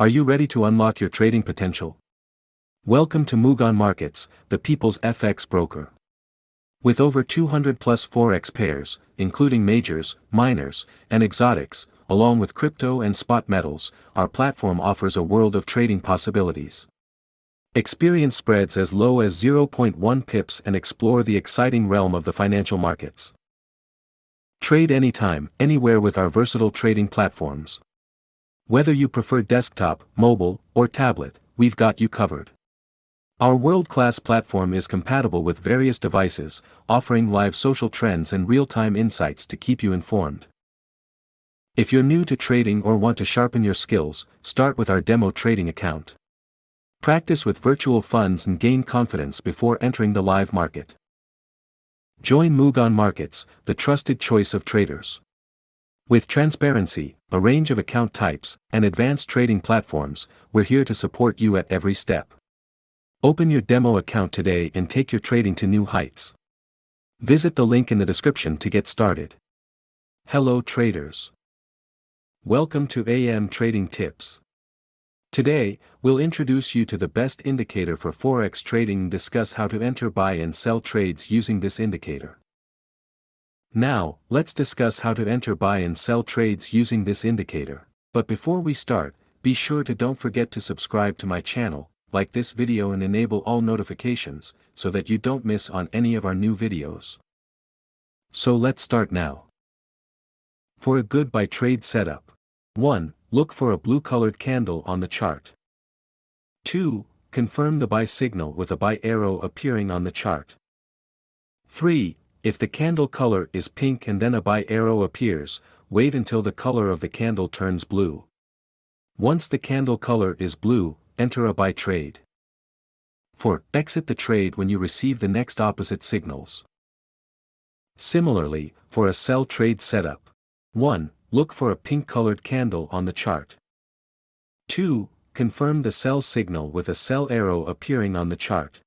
Are you ready to unlock your trading potential? Welcome to Mugan Markets, the people's FX broker. With over 200 plus Forex pairs, including majors, minors, and exotics, along with crypto and spot metals, our platform offers a world of trading possibilities. Experience spreads as low as 0.1 pips and explore the exciting realm of the financial markets. Trade anytime, anywhere with our versatile trading platforms. Whether you prefer desktop, mobile, or tablet, we've got you covered. Our world-class platform is compatible with various devices, offering live social trends and real-time insights to keep you informed. If you're new to trading or want to sharpen your skills, start with our demo trading account. Practice with virtual funds and gain confidence before entering the live market. Join Mugan Markets, the trusted choice of traders. With transparency, a range of account types, and advanced trading platforms, we're here to support you at every step. Open your demo account today and take your trading to new heights. Visit the link in the description to get started. Hello traders. Welcome to AM Trading Tips. Today, we'll introduce you to the best indicator for Forex trading and discuss how to enter, buy and sell trades using this indicator. Now, let's discuss how to enter, buy and sell trades using this indicator. But before we start, be sure to don't forget to subscribe to my channel, like this video and enable all notifications, so that you don't miss on any of our new videos. So let's start now. For a good buy trade setup. 1. Look for a blue-colored candle on the chart. 2. Confirm the buy signal with a buy arrow appearing on the chart. 3. If the candle color is pink and then a buy arrow appears, wait until the color of the candle turns blue. Once the candle color is blue, enter a buy trade. 4. Exit the trade when you receive the next opposite signals. Similarly, for a sell trade setup. 1. Look for a pink-colored candle on the chart. 2. Confirm the sell signal with a sell arrow appearing on the chart.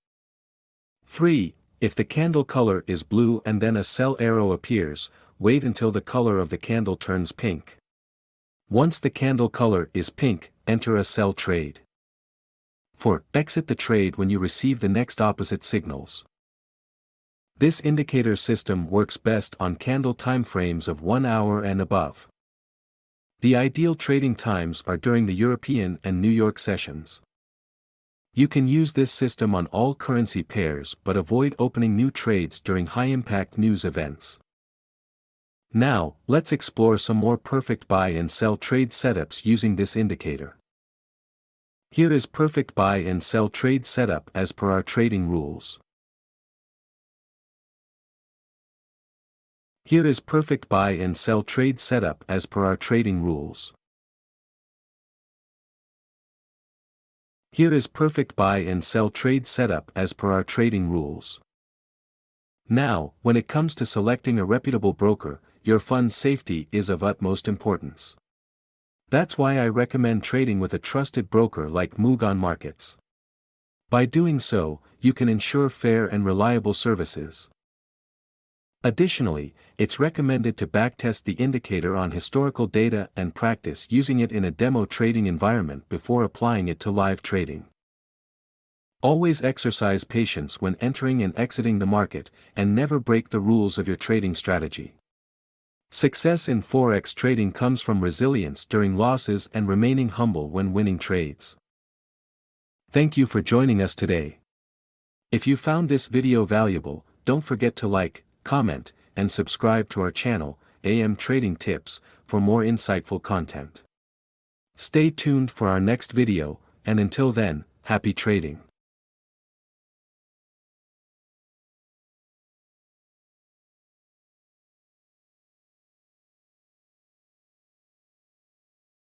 3. If the candle color is blue and then a sell arrow appears, wait until the color of the candle turns pink. Once the candle color is pink, enter a sell trade. 4. Exit the trade when you receive the next opposite signals. This indicator system works best on candle time frames of 1 hour and above. The ideal trading times are during the European and New York sessions. You can use this system on all currency pairs but avoid opening new trades during high-impact news events. Now, let's explore some more perfect buy and sell trade setups using this indicator. Here is perfect buy and sell trade setup as per our trading rules. Here is perfect buy and sell trade setup as per our trading rules. Here is perfect buy and sell trade setup as per our trading rules. Now, when it comes to selecting a reputable broker, your fund's safety is of utmost importance. That's why I recommend trading with a trusted broker like Mugan Markets. By doing so, you can ensure fair and reliable services. Additionally, it's recommended to backtest the indicator on historical data and practice using it in a demo trading environment before applying it to live trading. Always exercise patience when entering and exiting the market, and never break the rules of your trading strategy. Success in Forex trading comes from resilience during losses and remaining humble when winning trades. Thank you for joining us today. If you found this video valuable, don't forget to like, comment, and subscribe to our channel, AM Trading Tips, for more insightful content. Stay tuned for our next video, and until then, happy trading.